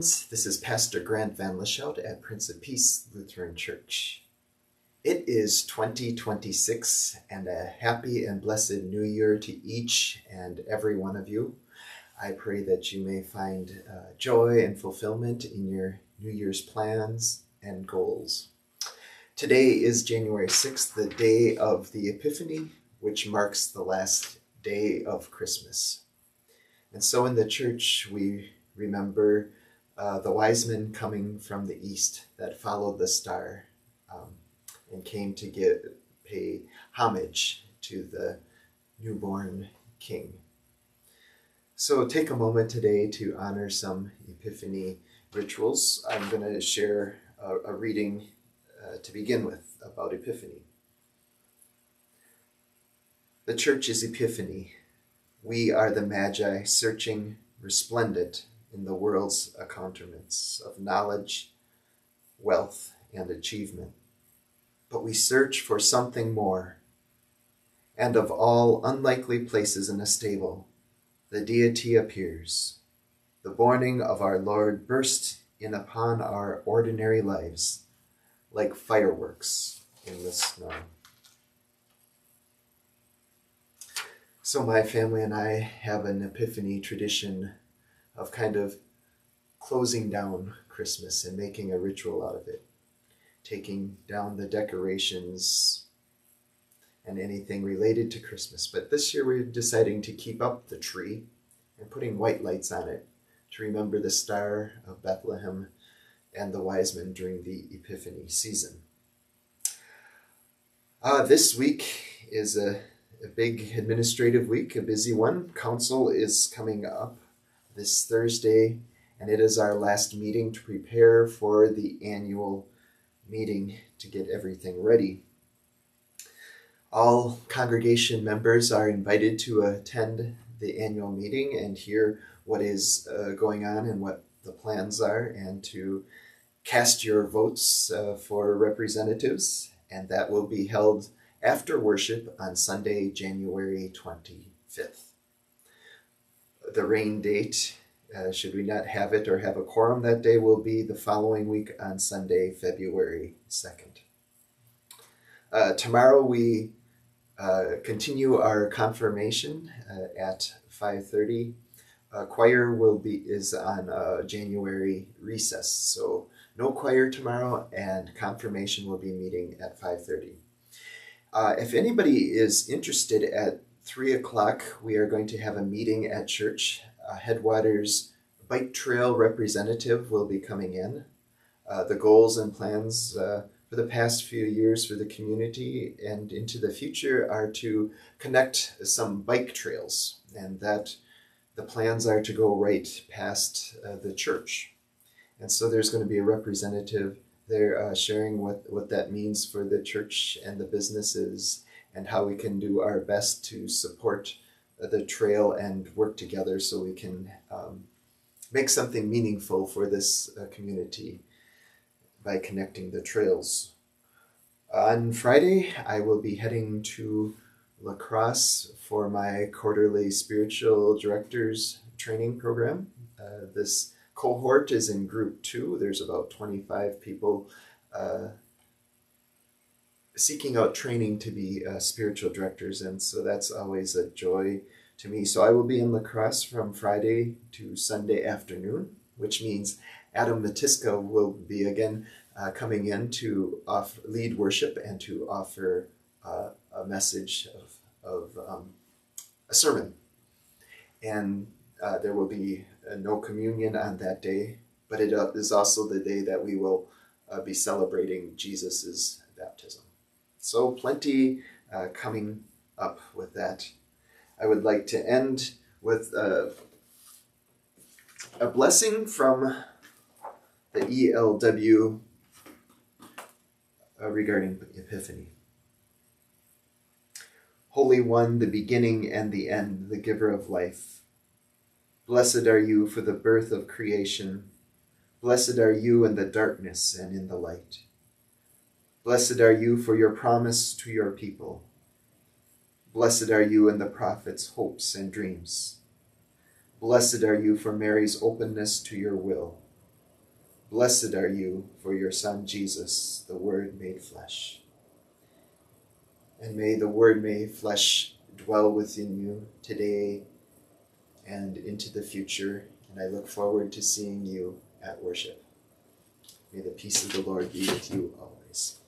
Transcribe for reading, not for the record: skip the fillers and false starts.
This is Pastor Grant Van Lishout at Prince of Peace Lutheran Church. It is 2026 and a happy and blessed new year to each and every one of you. I pray that you may find joy and fulfillment in your New Year's plans and goals. Today is January 6th, the day of the Epiphany, which marks the last day of Christmas. And so in the church we remember the wise men coming from the east that followed the star and came to pay homage to the newborn king. So take a moment today to honor some Epiphany rituals. I'm going to share a reading to begin with about Epiphany. The church is Epiphany. We are the magi searching, resplendent in the world's accoutrements of knowledge, wealth, and achievement. But we search for something more. And of all unlikely places in a stable, the deity appears. The borning of our Lord burst in upon our ordinary lives like fireworks in the snow. So my family and I have an Epiphany tradition of kind of closing down Christmas and making a ritual out of it, taking down the decorations and anything related to Christmas. But this year we're deciding to keep up the tree and putting white lights on it to remember the Star of Bethlehem and the wise men during the Epiphany season. This week is a big administrative week, a busy one. Council is coming up this Thursday, and it is our last meeting to prepare for the annual meeting to get everything ready. All congregation members are invited to attend the annual meeting and hear what is going on and what the plans are, and to cast your votes for representatives, and that will be held after worship on Sunday, January 25th. The rain date, should we not have it or have a quorum that day, will be the following week on Sunday, February 2nd. Tomorrow we continue our confirmation at 5:30. Choir is on January recess, so no choir tomorrow, and confirmation will be meeting at 5:30. If anybody is interested, at 3 o'clock, we are going to have a meeting at church. Headwaters Bike Trail representative will be coming in. The goals and plans for the past few years for the community and into the future are to connect some bike trails, and that the plans are to go right past the church. And so there's going to be a representative there sharing what that means for the church and the businesses, and how we can do our best to support the trail and work together so we can make something meaningful for this community by connecting the trails. On Friday, I will be heading to La Crosse for my quarterly spiritual directors training program. This cohort is in group 2. There's about 25 people seeking out training to be spiritual directors, and so that's always a joy to me. So I will be in La Crosse from Friday to Sunday afternoon, which means Adam Matiska will be again coming in to lead worship and to offer a message of a sermon. And there will be no communion on that day, but it is also the day that we will be celebrating Jesus's baptism. So plenty coming up with that. I would like to end with a blessing from the ELW regarding Epiphany. Holy One, the beginning and the end, the giver of life, blessed are you for the birth of creation. Blessed are you in the darkness and in the light. Blessed are you for your promise to your people. Blessed are you in the prophets' hopes and dreams. Blessed are you for Mary's openness to your will. Blessed are you for your Son, Jesus, the Word made flesh. And may the Word made flesh dwell within you today and into the future. And I look forward to seeing you at worship. May the peace of the Lord be with you always.